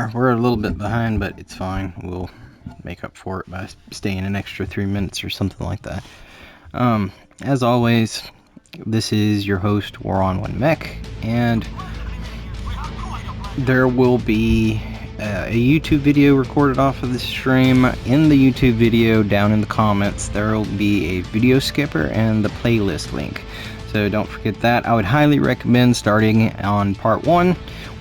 are. We're a little bit behind, but it's fine. We'll make up for it by staying an extra 3 minutes or something like that. As always, this is your host, Waronmech, and there will be a YouTube video recorded off of this stream. In the YouTube video, down in the comments, there will be a video skipper and the playlist link. So don't forget that. I would highly recommend starting on part 1,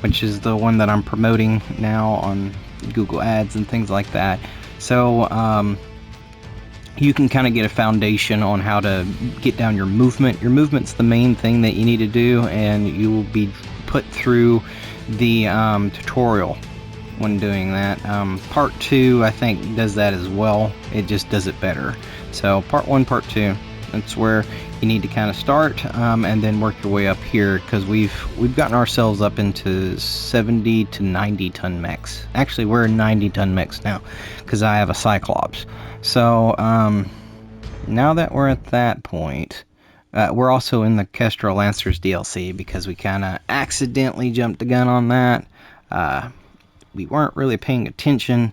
which is the one that I'm promoting now on Google Ads and things like that. So you can kind of get a foundation on how to get down your movement. Your movement's the main thing that you need to do, and you will be put through the tutorial when doing that. Part 2, I think, does that as well. It just does it better. So part 1, part 2, that's where you need to kind of start, and then work your way up here, because we've gotten ourselves up into 70 to 90 ton mechs. Actually, we're 90 ton mechs now, because I have a Cyclops. So now that we're at that point, we're also in the Kestrel Lancers DLC, because we kind of accidentally jumped the gun on that. We weren't really paying attention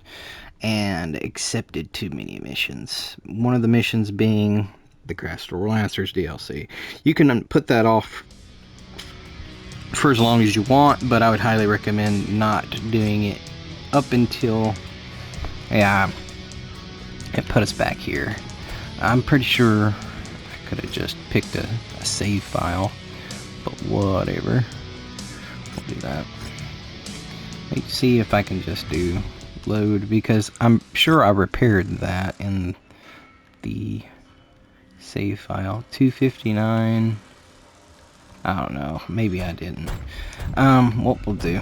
and accepted too many missions. One of the missions being the Kestrel Lancers DLC. You can put that off for as long as you want, but I would highly recommend not doing it up until, yeah, it put us back here. I'm pretty sure I could have just picked a save file, but whatever. We'll do that. Let's see if I can just do load, because I'm sure I repaired that in the save file. 259. I don't know. Maybe I didn't. What we'll do,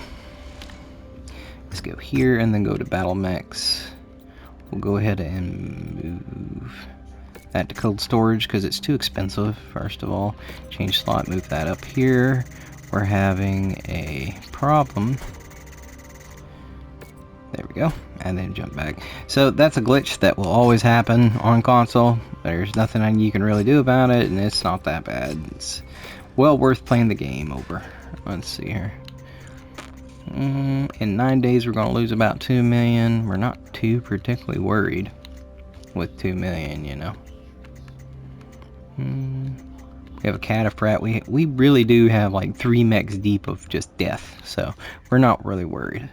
let's go here and then go to battle mechs. We'll go ahead and move that to cold storage because it's too expensive. First of all, change slot, move that up here. We're having a problem. There we go, and then jump back. So that's a glitch that will always happen on console. There's nothing you can really do about it, and it's not that bad. It's well worth playing the game over. Let's see here. In 9 days, we're going to lose about 2 million. We're not too particularly worried with 2 million, you know. We have a cataprat. We really do have like 3 mechs deep of just death, so we're not really worried.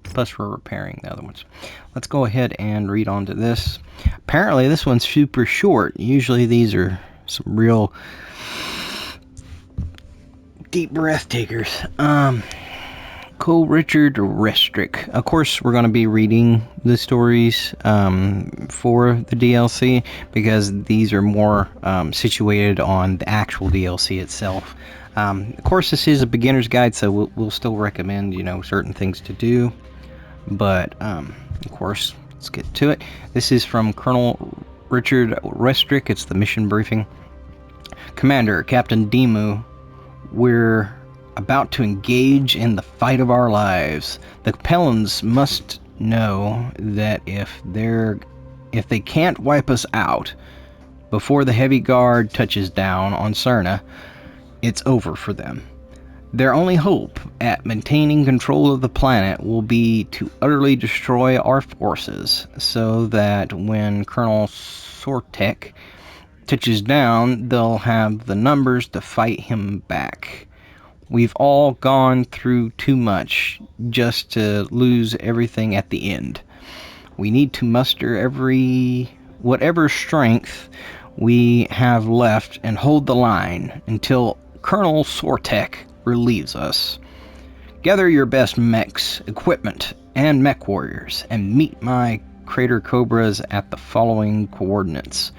Plus we're repairing the other ones. Let's go ahead and read on to this. Apparently this one's super short. Usually these are some real deep breath takers. Colonel Richard Restric. Of course we're going to be reading the stories for the DLC, because these are more situated on the actual DLC itself. Of course this is a beginner's guide, so we'll still recommend, you know, certain things to do. But, of course, let's get to it. This is from Colonel Richard Restric. It's the mission briefing. Commander, Captain Dimu, we're about to engage in the fight of our lives. The Capellans must know that if they can't wipe us out before the heavy guard touches down on Serna, it's over for them. Their only hope at maintaining control of the planet will be to utterly destroy our forces, so that when Colonel Sortek touches down, they'll have the numbers to fight him back. We've all gone through too much just to lose everything at the end. We need to muster whatever strength we have left and hold the line until Colonel Sortek relieves us. Gather your best mechs, equipment, and mech warriors, and meet my Crater Cobras at the following coordinates.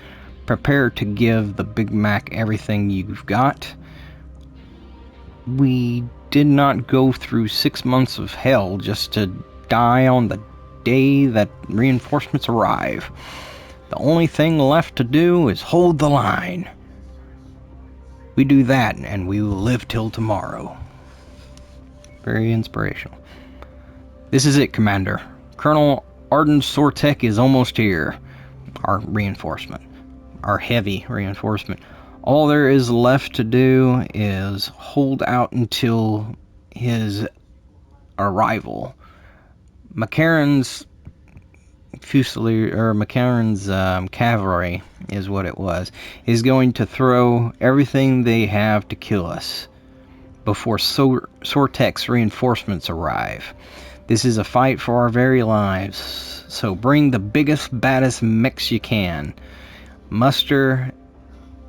Prepare to give the Big Mac everything you've got. We did not go through 6 months of hell just to die on the day that reinforcements arrive. The only thing left to do is hold the line. We do that, and we will live till tomorrow. Very inspirational. This is it, Commander. Colonel Ardan Sort is almost here. Our reinforcement. Our heavy reinforcement. All there is left to do is hold out until his arrival. Macarron's Fusilier, or Macarron's cavalry is what it was, is going to throw everything they have to kill us before Sortek's reinforcements arrive. This is a fight for our very lives, so bring the biggest, baddest mechs you can. Muster,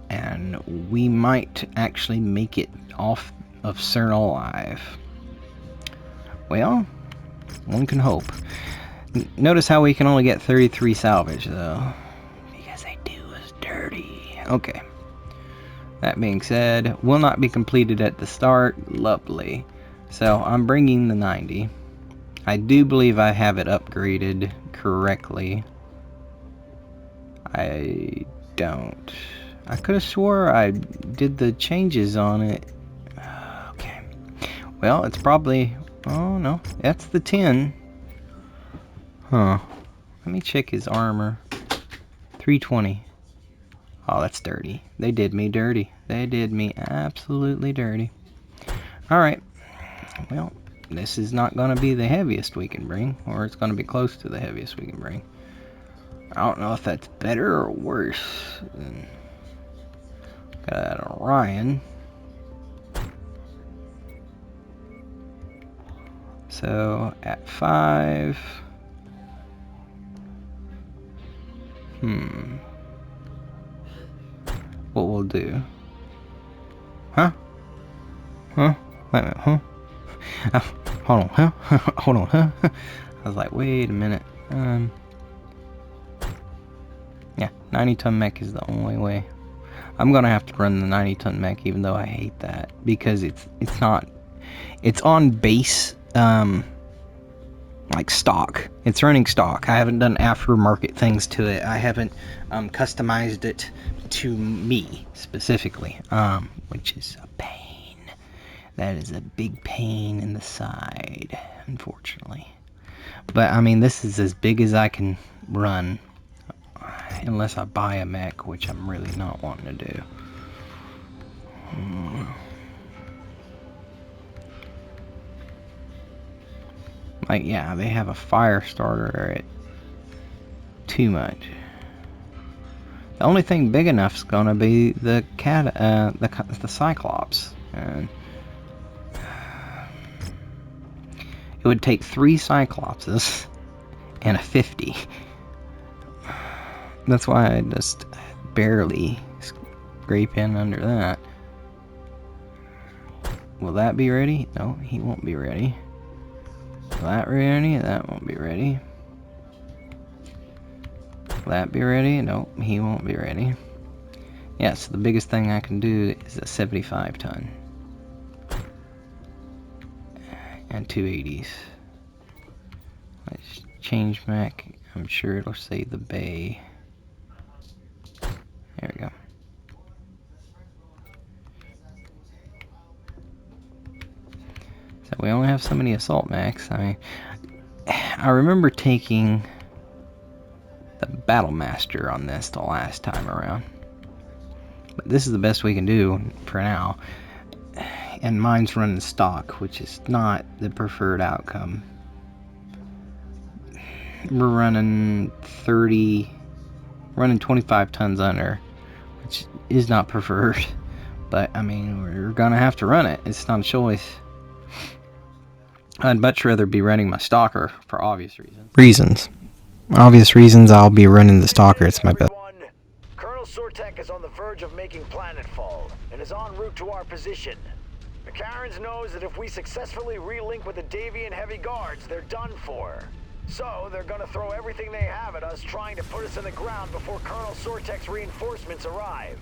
and we might actually make it off of Serna alive. Well, one can hope. Notice how we can only get 33 salvage, though, because they do us dirty. Okay. That being said, will not be completed at the start. Lovely. So, I'm bringing the 90. I do believe I have it upgraded correctly. I don't. I could have swore I did the changes on it. Okay. Well, it's probably... Oh, no. That's the 10. Huh. Let me check his armor. 320. Oh, that's dirty. They did me dirty. They did me absolutely dirty. Alright. Well, this is not going to be the heaviest we can bring. Or it's going to be close to the heaviest we can bring. I don't know if that's better or worse than... Got Orion. So, at 5... What we'll do? Huh? Huh? Wait a minute, huh? Hold on, huh? Hold on, huh? I was like, wait a minute. Yeah, 90-ton mech is the only way. I'm gonna have to run the 90-ton mech, even though I hate that, because it's not. It's on base, like stock. It's running stock. I haven't done aftermarket things to it. I haven't customized it to me specifically, which is a pain. That is a big pain in the side, unfortunately. But I mean, this is as big as I can run, unless I buy a mech, which I'm really not wanting to do. Like, yeah, they have a fire starter at too much. The only thing big enough is gonna be the Cyclops, and it would take 3 Cyclopses and a 50. That's why I just barely scrape in under that. Will that be ready? No, he won't be ready. Will that be ready? That won't be ready. Will that be ready? No, he won't be ready. Yes, the biggest thing I can do is a 75-ton. And 280s. Let's change mech. I'm sure it'll say the bay. There we go. So we only have so many assault mechs. I mean, I remember taking the Battle Master on this the last time around. But this is the best we can do for now. And mine's running stock, which is not the preferred outcome. We're running 25 tons under, which is not preferred. But, I mean, we're gonna have to run it. It's not a choice. I'd much rather be running my stalker for obvious reasons. Obvious reasons I'll be running the stalker. It's my best. Colonel Sortek is on the verge of making planetfall and is en route to our position. Macarron knows that if we successfully relink with the Davion heavy guards, they're done for. So they're gonna throw everything they have at us, trying to put us in the ground before Colonel Sortek's reinforcements arrive.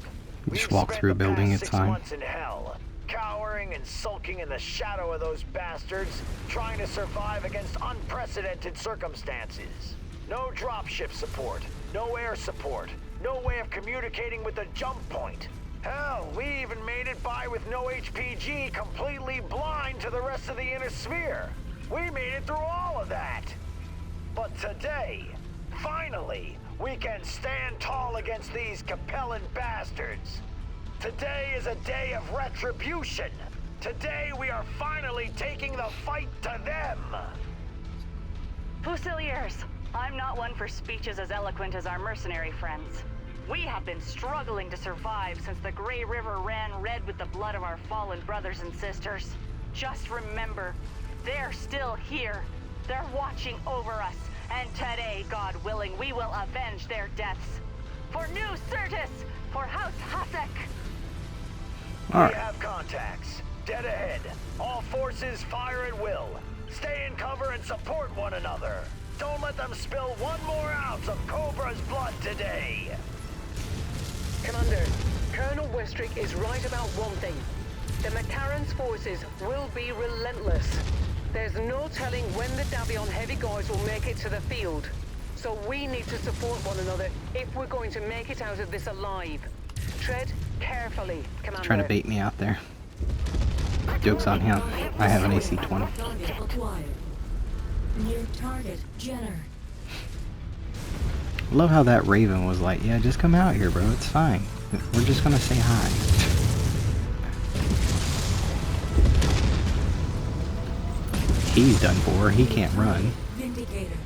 Just walk through a building, it's fine. 6 months in hell, cowering and sulking in the shadow of those bastards, trying to survive against unprecedented circumstances. No dropship support, no air support, no way of communicating with the jump point. Hell, we even made it by with no HPG, completely blind to the rest of the inner sphere. We made it through all of that. But today, finally, we can stand tall against these Capellan bastards. Today is a day of retribution. Today we are finally taking the fight to them. Fusiliers, I'm not one for speeches as eloquent as our mercenary friends. We have been struggling to survive since the Grey River ran red with the blood of our fallen brothers and sisters. Just remember, they're still here. They're watching over us, and today, God willing, we will avenge their deaths. For New Certus, for House Hasek. We have contacts. Dead ahead. All forces fire at will. Stay in cover and support one another. Don't let them spill one more ounce of Cobra's blood today. Commander, Colonel Restric is right about one thing. The Macarron's forces will be relentless. There's no telling when the Davion heavy guards will make it to the field. So we need to support one another if we're going to make it out of this alive. Tread carefully, Commander. Trying to bait me out there. Joke's on him. I have an AC-20. Near target, Jenner. Love how that Raven was like, yeah, just come out here, bro. It's fine. We're just gonna say hi. He's done for. He can't run. Vindicator.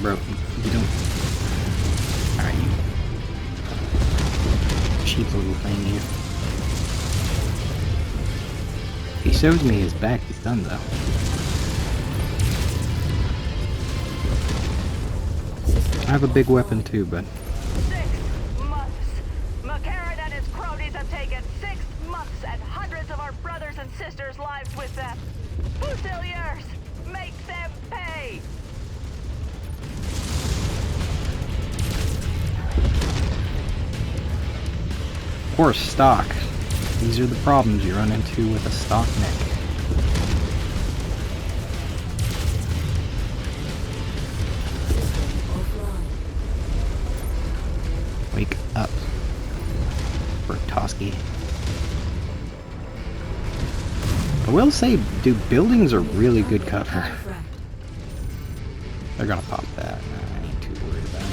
Bro, you don't... Alright, you... cheap little thing, you. If he shows me his back, he's done, though. I have a big weapon, too, but... 6 months. Macarron and his cronies have taken 6 months and hundreds of our brothers and sisters' lives with them. Fusiliers, make them pay! Of course, stock. These are the problems you run into with a stock mech. Wake up, Bertoski. I will say, dude, buildings are really good cover. They're gonna pop that. I ain't too worried about it.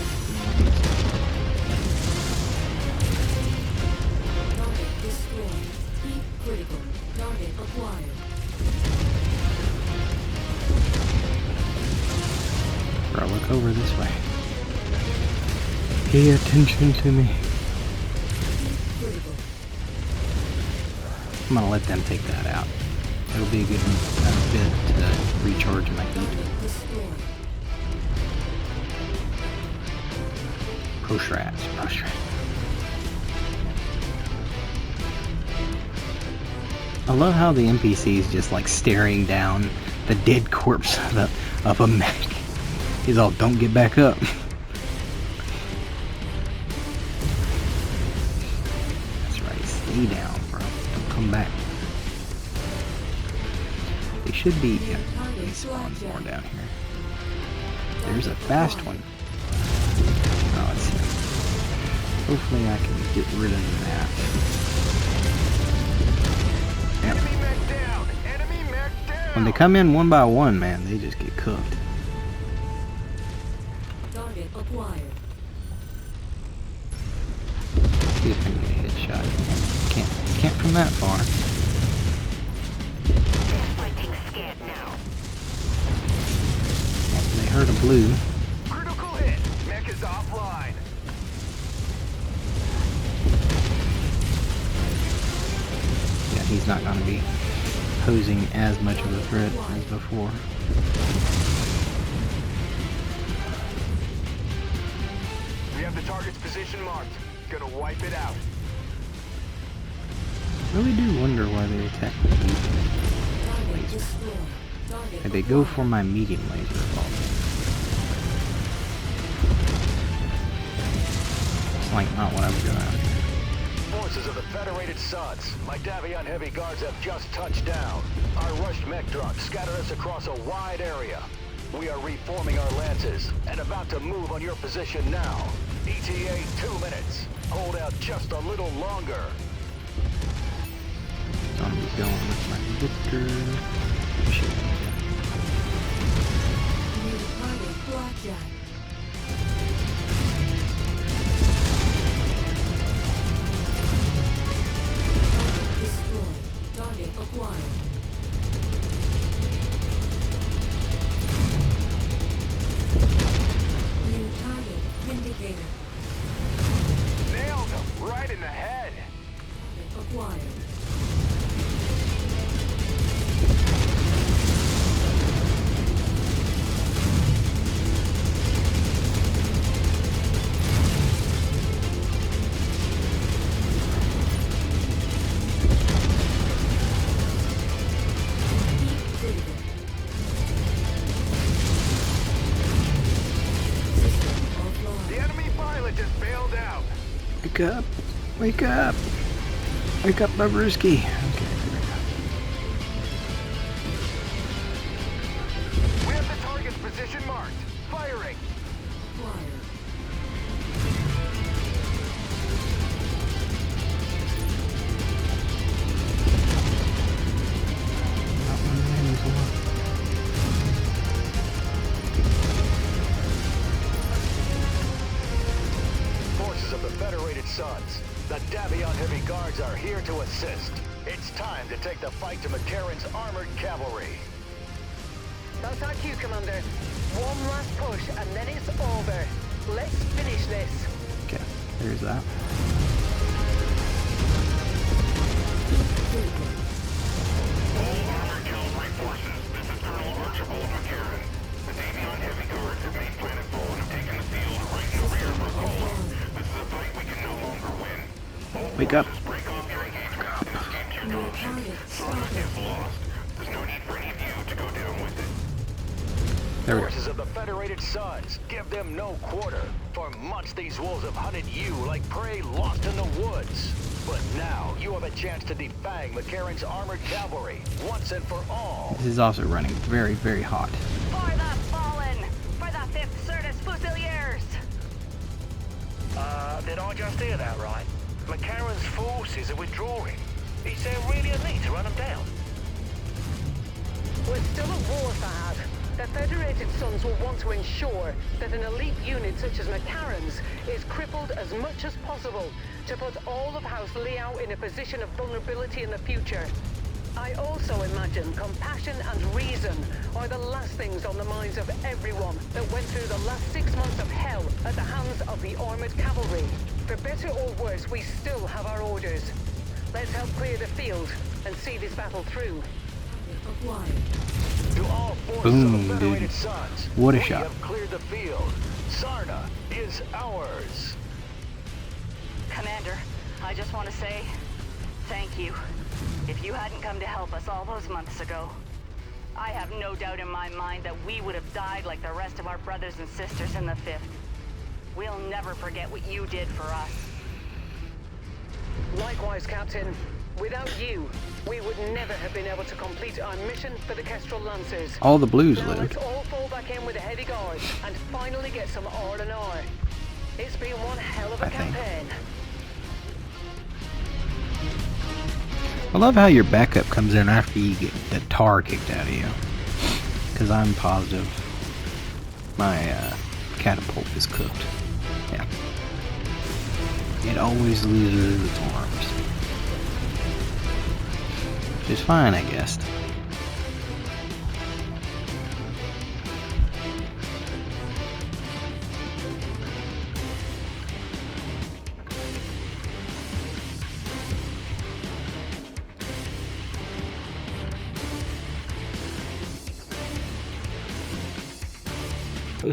Target destroyed. Heat critical. Target acquired. Bro, look over this way. Pay attention to me. Critical. I'm gonna let them take that out. It'll be a good bit to recharge my heat. Target destroyed. Pro-strats. I love how the NPC is just like staring down the dead corpse of a mech. He's all, don't get back up. That's right, stay down, bro. Don't come back. They should be, yeah, they spawn more down here. There's a fast one. Oh, let's see. Hopefully I can get rid of that. Enemy mech down! Enemy mech down! When they come in one by one, man, they just get cooked. Target acquired. See if I can get a headshot. Can't from that far. They heard a blue. Critical hit! Mech is offline. Yeah, he's not going to be posing as much of a threat as before. We have the target's position marked. Gonna wipe it out. Really do wonder why they attack the Target laser. destroyed. Target If they go for my medium laser revolver. It's like not what I was going after. Forces of the Federated Suns. My Davion heavy guards have just touched down. Our rushed mech trucks scattered us across a wide area. We are reforming our lances and about to move on your position now. ETA 2 minutes. Hold out just a little longer. So I'm just going with my Victor. near target blackjack. Target destroyed. Target acquired. New target indicator. Nailed him right in the head. Acquired. The enemy pilot just bailed out. Wake up! Wake up! Wake up, Bobruski! Okay, We have the target's position marked. Firing. Acquired. Forces of the Federated Suns, the Davion Heavy Guards are here to assist. It's time to take the fight to Macarron's armored cavalry. That's our cue, Commander. One last push and then it's over. Let's finish this. okay, there's that. All armored cavalry forces, this is Colonel Richard Restric. The Davion Heavy Guards have made planet full and have taken the field right in the rear of our column. This is a fight we can no longer win. All Wake up! forces break off your engagement and escape to your dropship. Sarna is lost. There's no need for any of you to go down with it. There we go. Forces of the Federated Suns, give them no quarter. For months these wolves have hunted you like prey lost in the woods. But now you have a chance to defang Macarron's armored cavalry once and for all. This is also running very, very hot. For the fallen! For the 5th Certus Fusiliers! Did I just hear that right? Macarron's forces are withdrawing. Is there really a need to run them down? We're still at war, Fahad. The Federated Suns will want to ensure that an elite unit such as Macarron's is crippled as much as possible to put all of House Liao in a position of vulnerability in the future. I also imagine compassion and reason are the last things on the minds of everyone that went through the last 6 months of hell at the hands of the armored cavalry. For better or worse, we still have our orders. Let's help clear the field and see this battle through. Acquired. To all forces Boom, of the Federated dude. Suns, What a we shot. have cleared the field. Sarna is ours. Commander, I just want to say thank you. If you hadn't come to help us all those months ago, I have no doubt in my mind that we would have died like the rest of our brothers and sisters in the 5th. We'll never forget what you did for us. Likewise, Captain. Without you, we would never have been able to complete our mission for the Kestrel Lancers. All the blues Now lived. let's all fall back in with the heavy guards and finally get some R&R. It's been one hell of a I think. campaign. I love how your backup comes in after you get the tar kicked out of you. Because I'm positive my catapult is cooked. Yeah. It always loses its arms. Which is fine, I guess.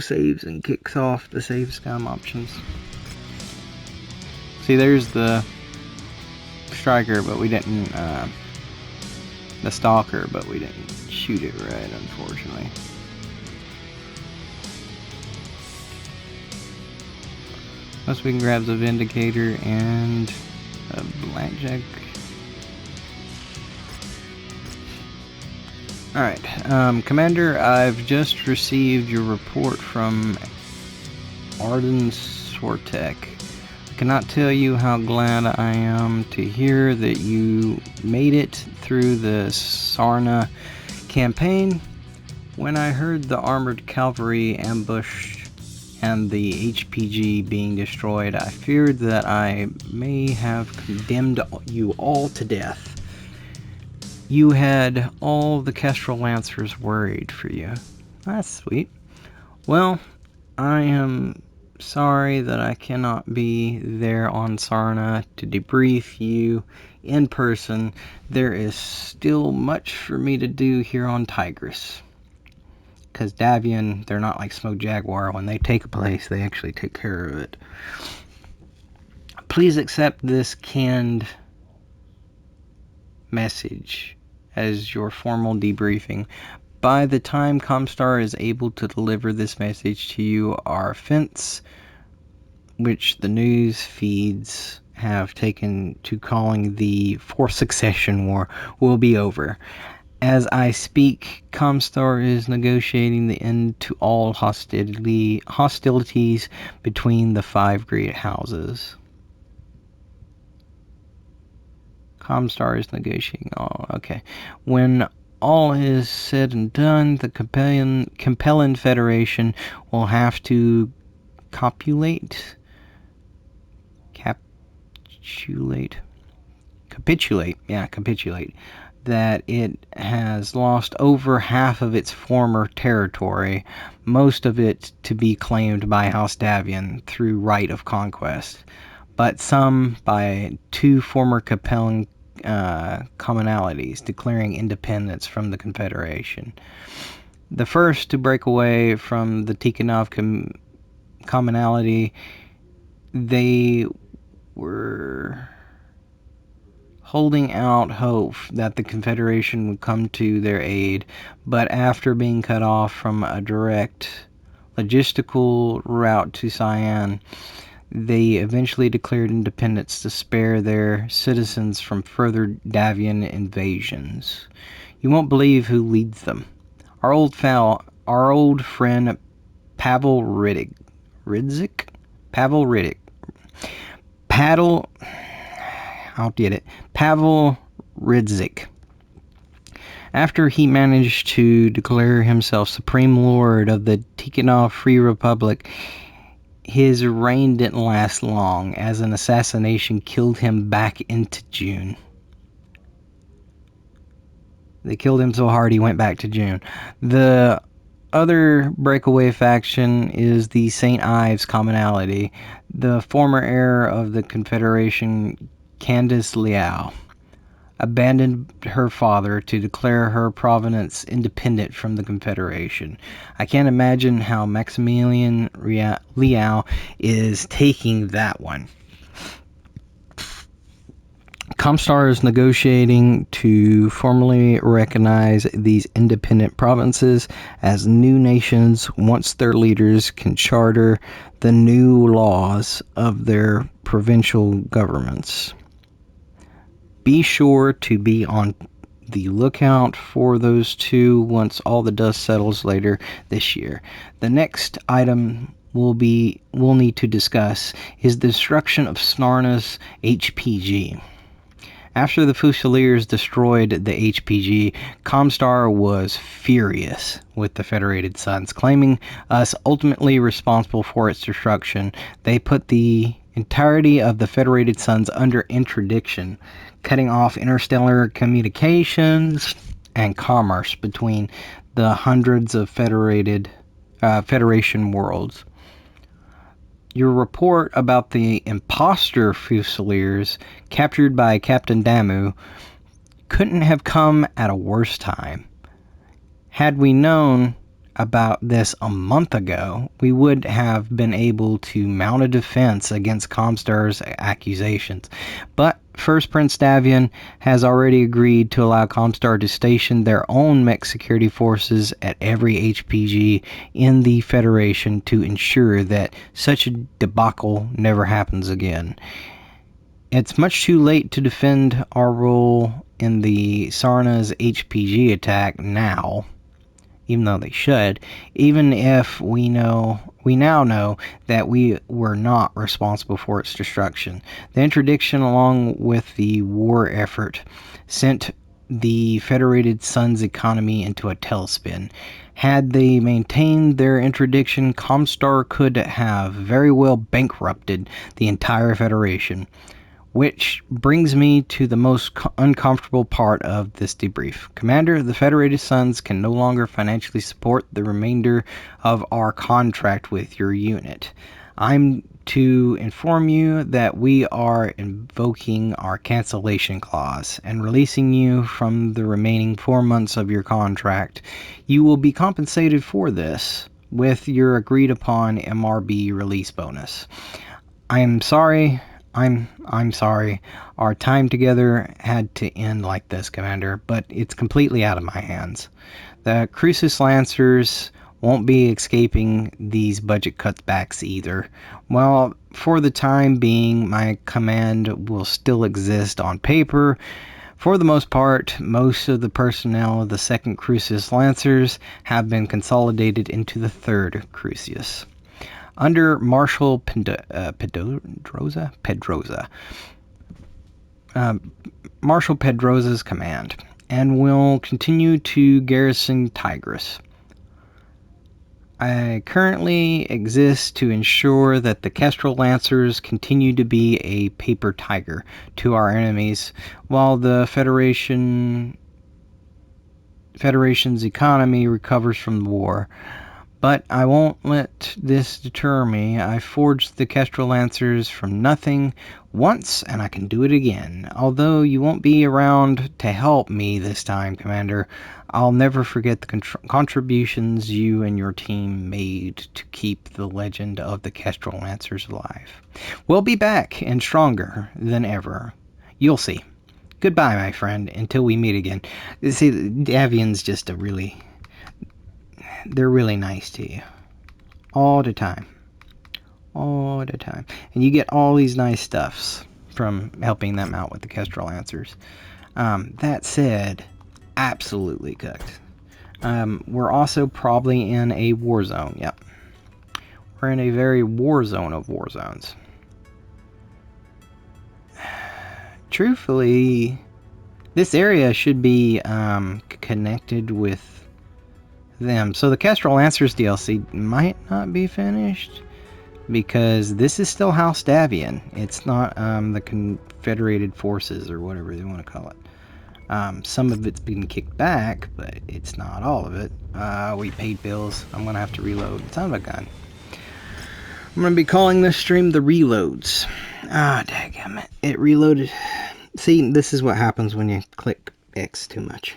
Saves and kicks off the save scum options. See, there's the striker, but we didn't, the stalker, but we didn't shoot it right, unfortunately. Plus we can grab the Vindicator and a Blackjack. Alright, Commander, I've just received your report from Ardan Sort. I cannot tell you how glad I am to hear that you made it through the Sarna campaign. When I heard the armored cavalry ambush and the HPG being destroyed, I feared that I may have condemned you all to death. You had all the Kestrel Lancers worried for you. That's sweet. Well, I am sorry that I cannot be there on Sarna to debrief you in person. There is still much for me to do here on Tigris. Because Davion, they're not like Smoke Jaguar. When they take a place, they actually take care of it. Please accept this canned message as your formal debriefing. By the time ComStar is able to deliver this message to you, our offense, which the news feeds have taken to calling the Fourth Succession War, will be over. As I speak, ComStar is negotiating the end to all hostilities between the 5 great houses. ComStar is negotiating all. Okay. When all is said and done, the Capellan Confederation will have to capitulate that it has lost over half of its former territory, most of it to be claimed by House Davion through right of conquest, but some by 2 former Capellan commonalities declaring independence from the Confederation. The first to break away from the Tikkenav commonality, they were holding out hope that the Confederation would come to their aid, but after being cut off from a direct logistical route to Cyan, they eventually declared independence to spare their citizens from further Davion invasions. You won't believe who leads them. Our old friend Pavel Riddick. Pavel Ridzik. After he managed to declare himself Supreme Lord of the Tikkenav Free Republic, his reign didn't last long, as an assassination killed him back into June. They killed him so hard he went back to June. The other breakaway faction is the St. Ives Commonality. The former heir of the Confederation, Candace Liao, abandoned her father to declare her province independent from the Confederation. I can't imagine how Maximilian Liao is taking that one. ComStar is negotiating to formally recognize these independent provinces as new nations once their leaders can charter the new laws of their provincial governments. Be sure to be on the lookout for those two once all the dust settles later this year. The next item we'll need to discuss is the destruction of Sarna's HPG. After the Fusiliers destroyed the HPG, ComStar was furious with the Federated Suns, claiming us ultimately responsible for its destruction. They put the entirety of the Federated Suns under interdiction, cutting off interstellar communications and commerce between the hundreds of Federation worlds. Your report about the imposter Fusiliers captured by Captain Dimu couldn't have come at a worse time. Had we known about this a month ago, we would have been able to mount a defense against ComStar's accusations. But First Prince Davion has already agreed to allow ComStar to station their own mech security forces at every HPG in the Federation to ensure that such a debacle never happens again. It's much too late to defend our role in the Sarna's HPG attack now, even though they should, even if we now know that we were not responsible for its destruction. The interdiction, along with the war effort, sent the Federated Suns economy into a tailspin. Had they maintained their interdiction, ComStar could have very well bankrupted the entire Federation. Which brings me to the most uncomfortable part of this debrief. Commander, the Federated Suns can no longer financially support the remainder of our contract with your unit. I'm to inform you that we are invoking our cancellation clause and releasing you from the remaining 4 months of your contract. You will be compensated for this with your agreed upon MRB release bonus. I'm sorry. I'm sorry. Our time together had to end like this, Commander, but it's completely out of my hands. The Kestrel Lancers won't be escaping these budget cutbacks either. Well, for the time being, my command will still exist on paper. For the most part, most of the personnel of the 2nd Kestrel Lancers have been consolidated into the 3rd Crucius under Marshal Pedrosa, Marshal Pedrosa's command, and will continue to garrison Tigris. I currently exist to ensure that the Kestrel Lancers continue to be a paper tiger to our enemies, while the Federation's economy recovers from the war. But I won't let this deter me. I forged the Kestrel Lancers from nothing once, and I can do it again. Although you won't be around to help me this time, Commander, I'll never forget the contributions you and your team made to keep the legend of the Kestrel Lancers alive. We'll be back and stronger than ever. You'll see. Goodbye, my friend, until we meet again. See, Davion's just a really... They're really nice to you. All the time. All the time. And you get all these nice stuffs from helping them out with the Kestrel Lancers. That said, absolutely cooked. We're also probably in a war zone. Yep. We're in a very war zone of war zones. Truthfully, this area should be connected with them. So the Kestrel Lancers DLC might not be finished because this is still House Davion. It's not the Confederated Forces or whatever they want to call it. Some of it's been kicked back, but it's not all of it. We paid bills. I'm going to have to reload. Son of a gun. I'm going to be calling this stream The Reloads. Ah, daggum it. It reloaded. See, this is what happens when you click X too much.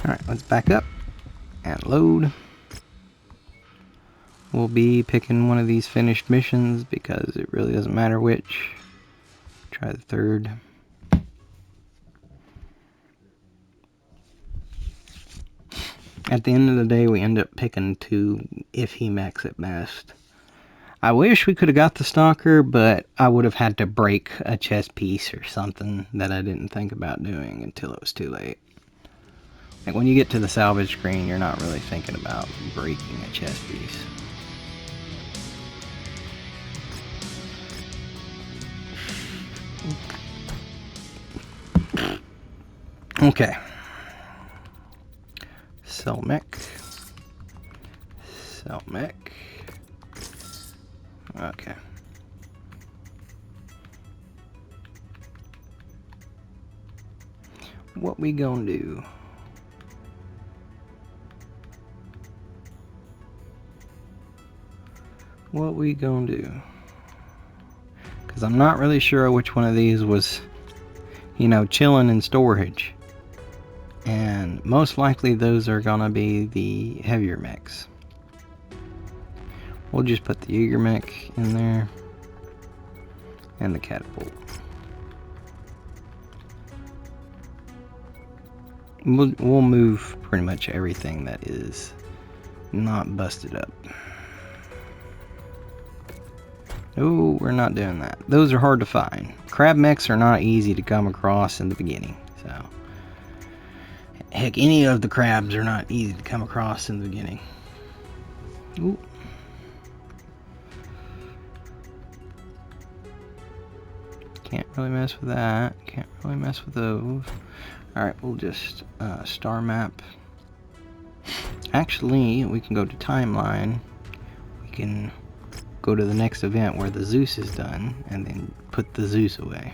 Alright, let's back up and load. We'll be picking one of these finished missions because it really doesn't matter which. Try the 3rd. At the end of the day, we end up picking 2 iffy mechs at best. I wish we could have got the Stalker, but I would have had to break a chess piece or something that I didn't think about doing until it was too late. Like when you get to the salvage screen, you're not really thinking about breaking a chess piece. Okay. Sell mech. Sell mech. Okay. What we gonna do? What we gonna do? Because I'm not really sure which one of these was, you know, chilling in storage. And most likely those are gonna be the heavier mechs. We'll just put the Jaeger mech in there. And the catapult. We'll move pretty much everything that is not busted up. Oh, we're not doing that. Those are hard to find. Crab mechs are not easy to come across in the beginning. So, heck, any of the crabs are not easy to come across in the beginning. Ooh. Can't really mess with that. Can't really mess with those. Alright, we'll just star map. Actually, we can go to timeline. We can go to the next event where the Zeus is done, and then put the Zeus away.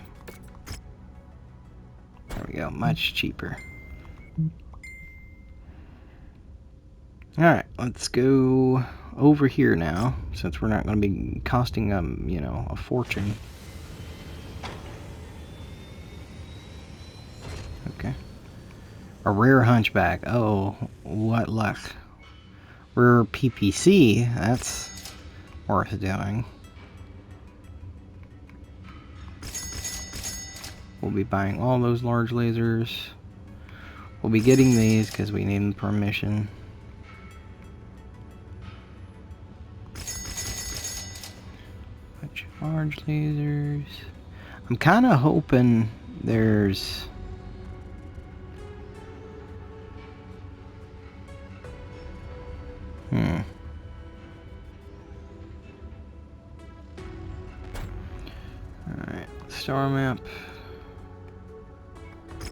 There we go, much cheaper. Alright, let's go over here now, since we're not going to be costing them, you know, a fortune. Okay. A rare hunchback. Oh, what luck. Rare PPC. That's worth doing. We'll be buying all those large lasers. We'll be getting these because we need permission. Bunch of large lasers. I'm kind of hoping there's... Alright, star map.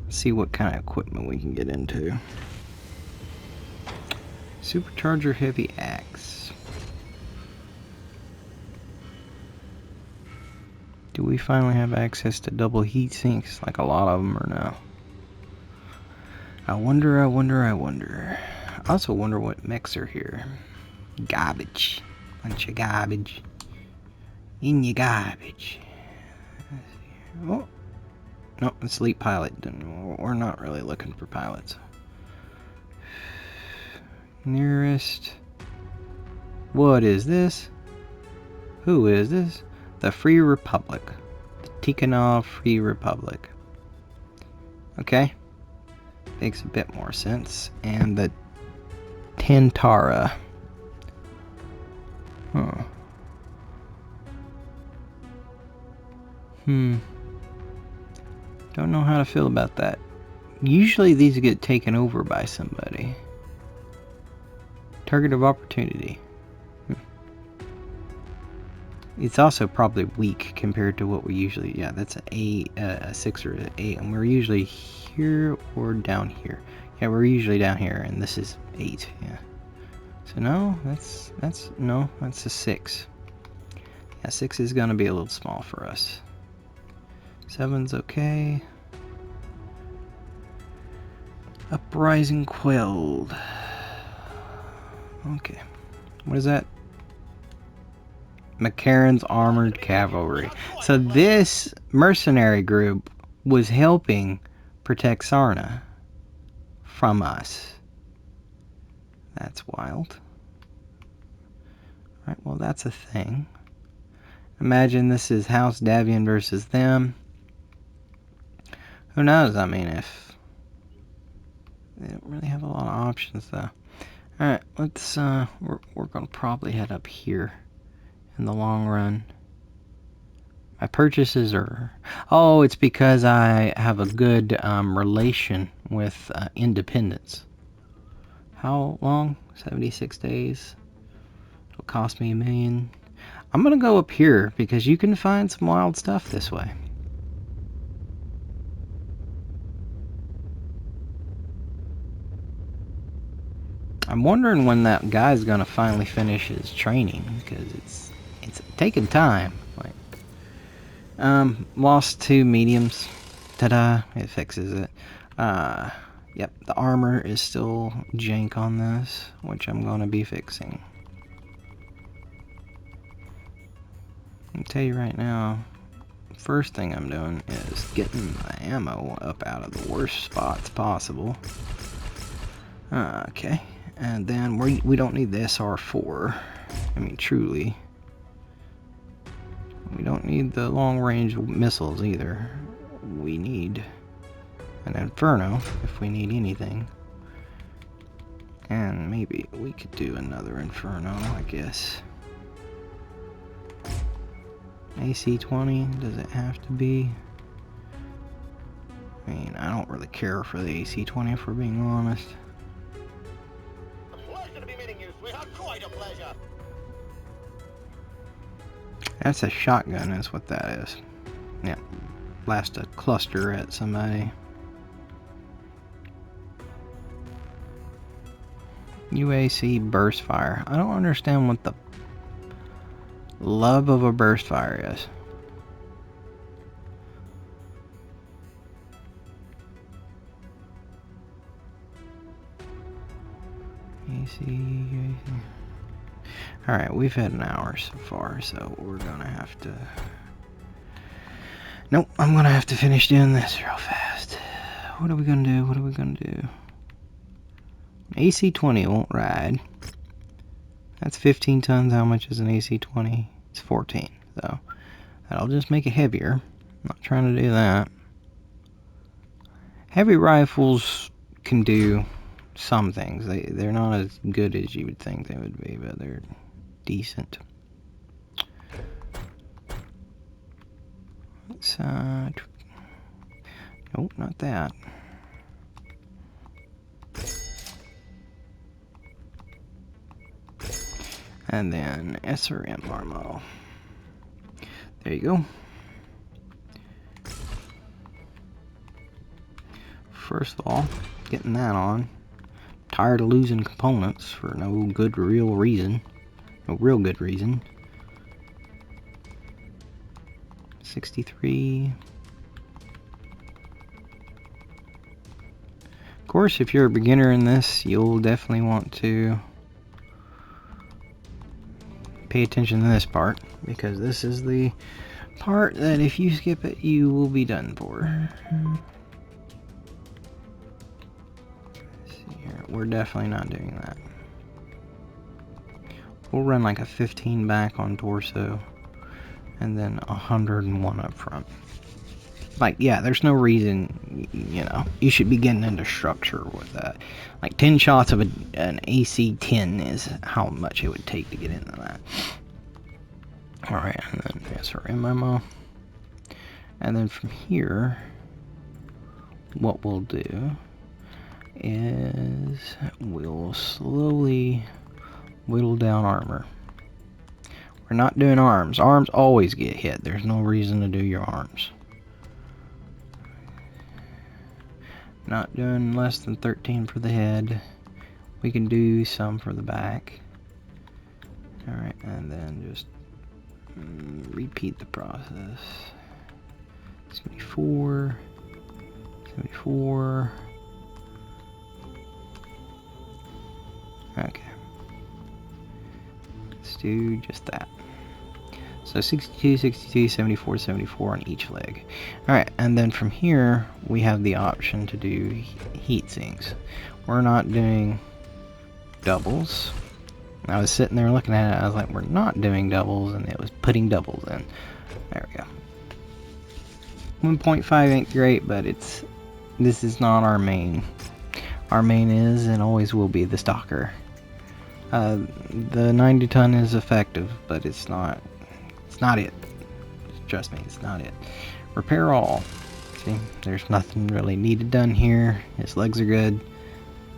See what kind of equipment we can get into. Supercharger heavy axe. Do we finally have access to double heat sinks like a lot of them, or no? I wonder. I also wonder what mechs are here. Garbage. Bunch of garbage. In your garbage. Oh. No, it's elite pilot. We're not really looking for pilots. Nearest. What is this? Who is this? The Free Republic. The Tikkenav Free Republic. Okay. Makes a bit more sense. And the Tantara. Huh. Don't know how to feel about that. Usually these get taken over by somebody. Target of opportunity. It's also probably weak compared to what we usually... Yeah, that's a 6 or an 8. And we're usually here or down here. Yeah, we're usually down here, and this is 8. Yeah. So no, that's a 6. Yeah, 6 is gonna be a little small for us. 7's okay. Uprising Quelled. Okay. What is that? Macarron's Armored Cavalry. So this mercenary group was helping protect Sarna from us. That's wild. Alright, well that's a thing. Imagine this is House Davion versus them. Who knows? I mean, if they don't really have a lot of options, though. All right, let's. We're gonna probably head up here in the long run. My purchases are. Oh, it's because I have a good relation with independence. How long? 76 days. It'll cost me $1 million. I'm gonna go up here because you can find some wild stuff this way. I'm wondering when that guy's gonna finally finish his training, because it's taking time. Like, lost 2 mediums. Ta-da! It fixes it. Yep, the armor is still jank on this, which I'm gonna be fixing. I'll tell you right now, first thing I'm doing is getting the ammo up out of the worst spots possible. Okay. And then we don't need the SR4. I mean, truly. We don't need the long-range missiles either. We need an Inferno if we need anything. And maybe we could do another Inferno, I guess. AC-20, does it have to be? I mean, I don't really care for the AC-20 if we're being honest. That's a shotgun, is what that is. Yeah. Blast a cluster at somebody. UAC burst fire. I don't understand what the love of a burst fire is. UAC. Alright, we've had an hour so far, so we're gonna have to... Nope, I'm gonna have to finish doing this real fast. What are we gonna do? What are we gonna do? AC-20 won't ride. That's 15 tons. How much is an AC-20? It's 14. So that'll just make it heavier. I'm not trying to do that. Heavy rifles can do some things. They're not as good as you would think they would be, but they're decent. Let's, nope, not that. And then SRM ammo. There you go. First of all, getting that on. Tired of losing components for no good real reason. No real good reason. 63. Of course, if you're a beginner in this, you'll definitely want to pay attention to this part, because this is the part that if you skip it, you will be done for. Let's see here. We're definitely not doing that. We'll run like a 15 back on torso, and then 101 up front. Like, yeah, there's no reason, you know, you should be getting into structure with that. Like, 10 shots of an AC-10 is how much it would take to get into that. Alright, and then SRM ammo. And then from here, what we'll do is we'll slowly whittle down armor. We're not doing arms. Arms always get hit. There's no reason to do your arms. Not doing less than 13 for the head. We can do some for the back. Alright, and then just repeat the process. 74. 74. Okay. Let's do just that. So 62, 62, 74, 74 on each leg. Alright, and then from here, we have the option to do heat sinks. We're not doing doubles. I was sitting there looking at it, I was like, we're not doing doubles, and it was putting doubles in. There we go. 1.5 ain't great, but this is not our main. Our main is, and always will be, the stalker. The 90 ton is effective, but it's not it. Trust me, it's not it. Repair all. See, there's nothing really needed done here. His legs are good.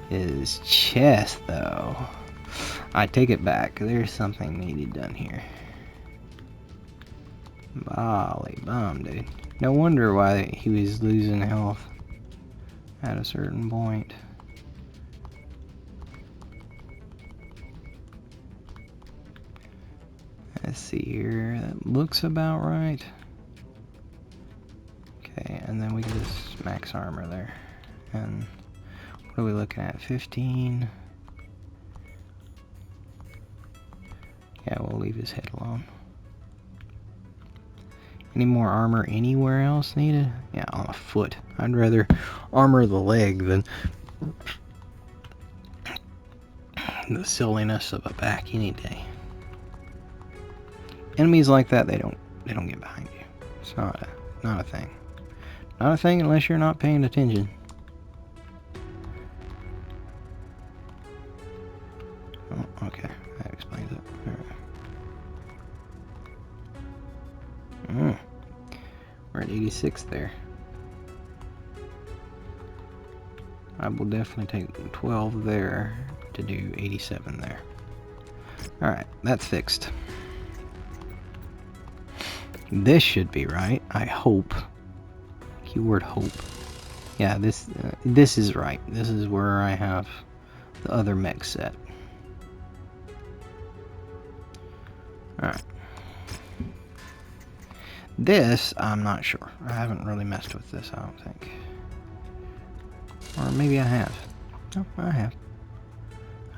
His chest, though, I take it back. There's something needed done here. Golly bum, dude. No wonder why he was losing health at a certain point. Let's see here. That looks about right. Okay, and then we can just max armor there. And what are we looking at? 15. Yeah, we'll leave his head alone. Any more armor anywhere else needed? Yeah, on the foot. I'd rather armor the leg than the silliness of a back any day. Enemies like that, they don't get behind you. It's not a thing. Not a thing unless you're not paying attention. Oh, okay, that explains it. Alright. We're at 86 there. I will definitely take 12 there to do 87 there. Alright, that's fixed. This should be right, I hope. Keyword hope. Yeah, this is right. This is where I have the other mech set. Alright. This, I'm not sure. I haven't really messed with this, I don't think. Or maybe I have. No, I have.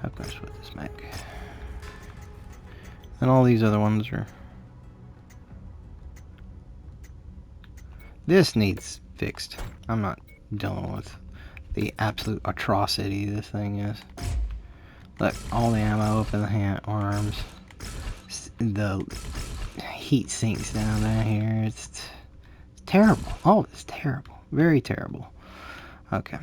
I've messed with this mech. And all these other ones are... This needs fixed. I'm not dealing with the absolute atrocity this thing is. Look, all the ammo up in the hand, arms. The heat sinks down there here. It's terrible. Oh, it's terrible. Very terrible. Okay.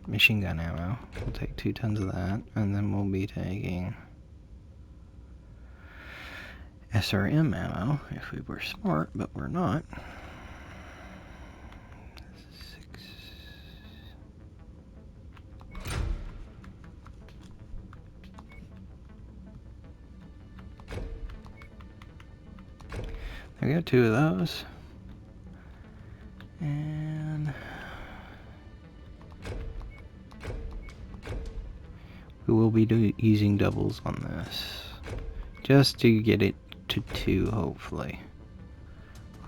Machine gun ammo. We'll take 2 tons of that, and then we'll be taking SRM ammo if we were smart, but we're not. 6. There we go, 2 of those. And we will be using doubles on this. Just to get it to 2, hopefully.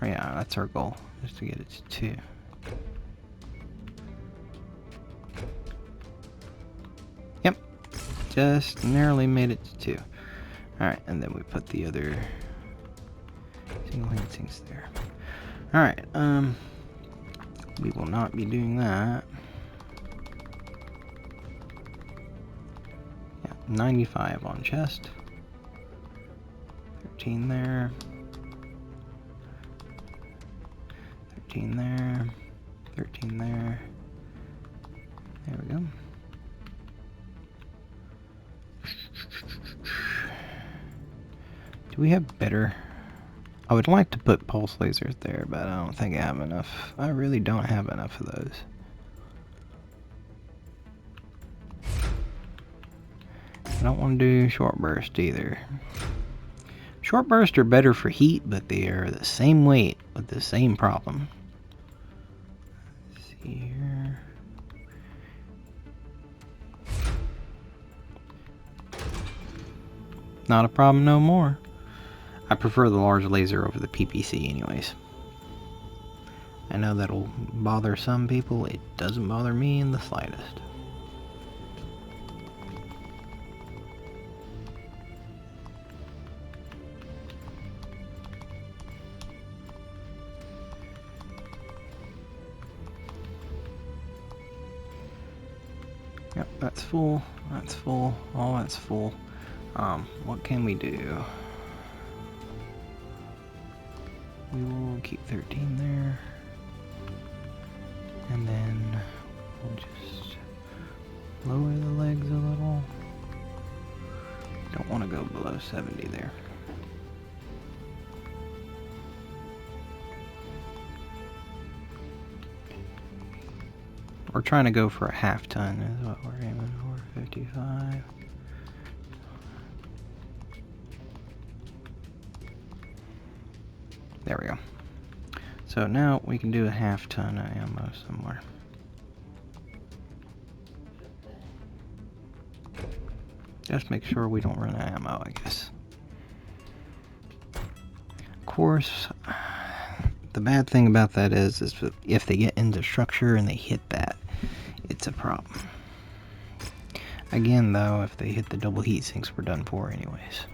Yeah, that's our goal, just to get it to 2. Yep, just narrowly made it to 2. Alright, and then we put the other single hand sinks there. Alright, we will not be doing that. Yeah, 95 on chest. 13 there. 13 there. 13 there. There we go. Do we have better? I would like to put pulse lasers there, but I don't think I have enough. I really don't have enough of those. I don't want to do short burst either. Short bursts are better for heat, but they are the same weight with the same problem. Let's see here. Not a problem no more. I prefer the large laser over the PPC anyways. I know that'll bother some people. It doesn't bother me in the slightest. Yep, that's full. That's full. All that's full. What can we do? We will keep 13 there. And then we'll just lower the legs a little. Don't want to go below 70 there. We're trying to go for a half ton is what we're aiming for. 55. There we go. So now we can do a half ton of ammo somewhere. Just make sure we don't run out of ammo, I guess. Of course, the bad thing about that is if they get into structure and they hit that, it's a problem. Again, though, if they hit the double heat sinks, we're done for anyways.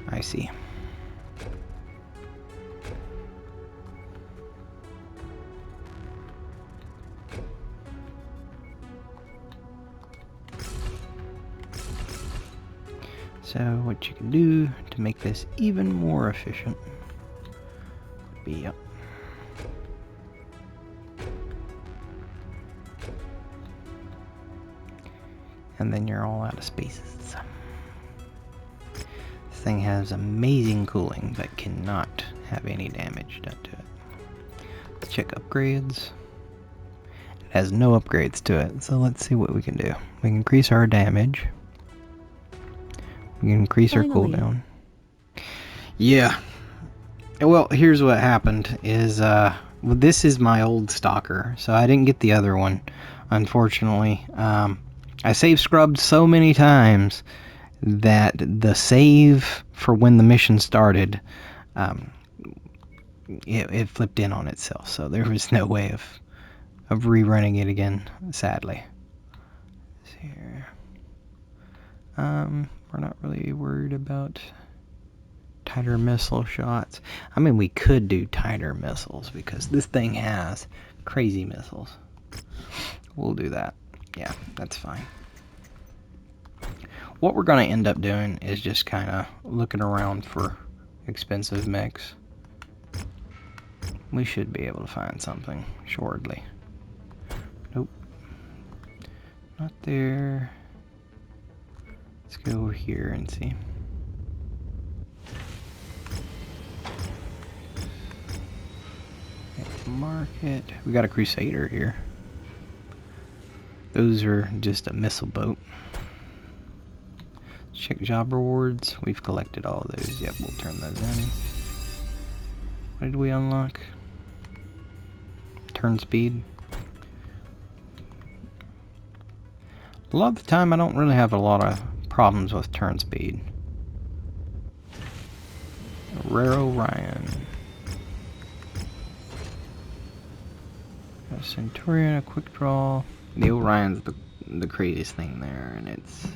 I see. So what you can do to make this even more efficient would be up. And then you're all out of spaces. This thing has amazing cooling but cannot have any damage done to it. Let's check upgrades. It has no upgrades to it. So let's see what we can do. We can increase our damage. We can increase our cooldown. Yeah. Well, here's what happened is, well, this is my old stalker, so I didn't get the other one, unfortunately. I save scrubbed so many times that the save for when the mission started, it flipped in on itself, so there was no way of rerunning it again, sadly. Let's see here. We're not really worried about tighter missile shots. I mean, we could do tighter missiles because this thing has crazy missiles. We'll do that. Yeah, that's fine. What we're going to end up doing is just kind of looking around for expensive mechs. We should be able to find something shortly. Nope. Not there. Let's go over here and see. Market. We got a Crusader here. Those are just a missile boat. Check job rewards. We've collected all of those. Yep, we'll turn those in. What did we unlock? Turn speed. A lot of the time I don't really have a lot of problems with turn speed. Rare Orion. A Centurion, a quick draw. The Orion's the craziest thing there, and it's...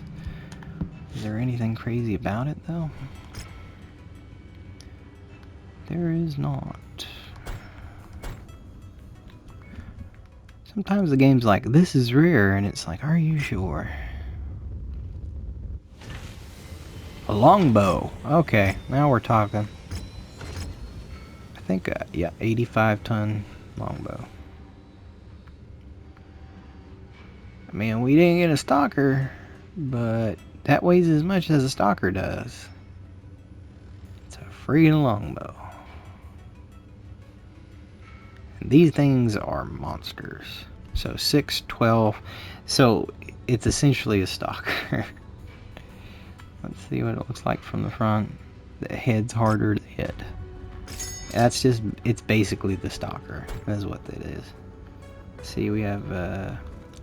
Is there anything crazy about it, though? There is not. Sometimes the game's like, this is rare, and it's like, are you sure? A longbow. Okay, now we're talking. I think, yeah, 85-ton longbow. I mean, we didn't get a stalker, but that weighs as much as a stalker does. It's a freaking longbow. And these things are monsters. So 6, 12. So it's essentially a stalker. Let's see what it looks like from the front. The head's harder to hit. That's just, it's basically the stalker. That's what it is. See, we have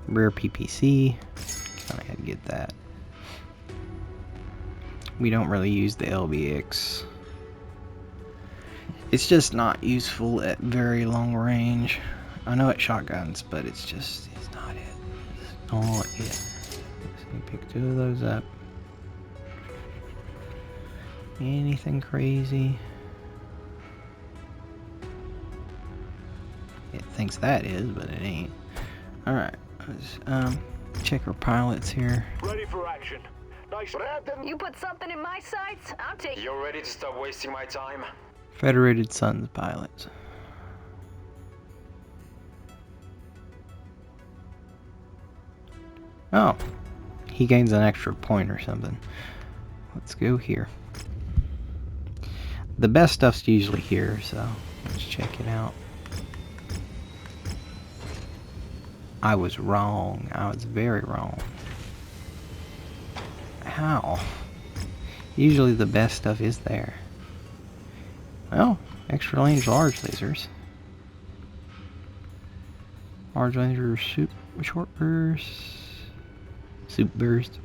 rare PPC. Kind of had to get that. We don't really use the LBX. It's just not useful at very long range. I know it shotguns, but it's just, it's not it. It's not it. So you pick 2 of those up. Anything crazy? It thinks that is, but it ain't. Alright, let's check our pilots here. Ready for action. Nice. You put something in my sights, I'll take it. You're ready to stop wasting my time? Federated Suns pilots. Oh, he gains an extra point or something. Let's go here. The best stuff's usually here, so let's check it out. I was wrong. I was very wrong. How? Usually the best stuff is there. Well, extra range large lasers. Large laser soup short burst. Soup burst.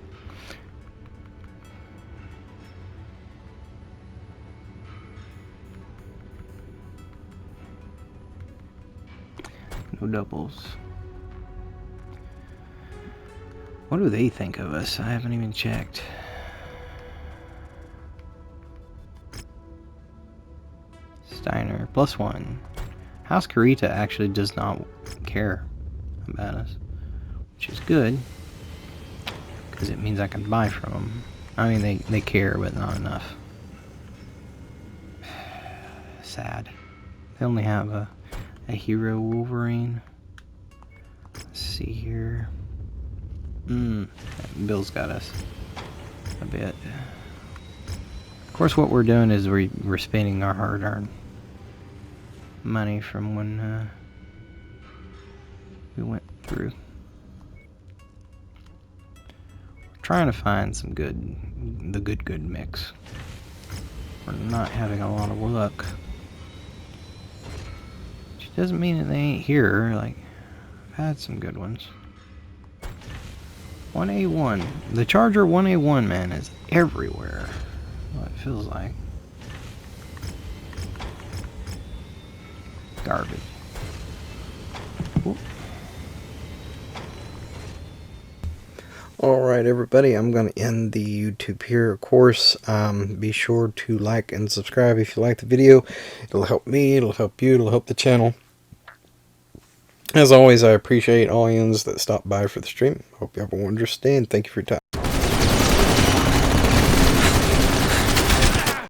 No doubles. What do they think of us? I haven't even checked. Steiner, +1. House Karita actually does not care about us, which is good, because it means I can buy from them. I mean, they care, but not enough. Sad. They only have a hero Wolverine. Let's see here. Bill's got us a bit. Of course, what we're doing is we're spending our hard-earned money from when we went through. Trying to find some good mechs. We're not having a lot of luck. Which doesn't mean that they ain't here. Like, I've had some good ones. 1A1. The Charger 1A1, man, is everywhere. What it feels like. Garbage. Ooh. Alright everybody, I'm going to end the YouTube here, of course. Be sure to like and subscribe if you like the video. It'll help me, it'll help you, it'll help the channel. As always, I appreciate all yous that stop by for the stream. Hope you have a wondrous day, and thank you for your time.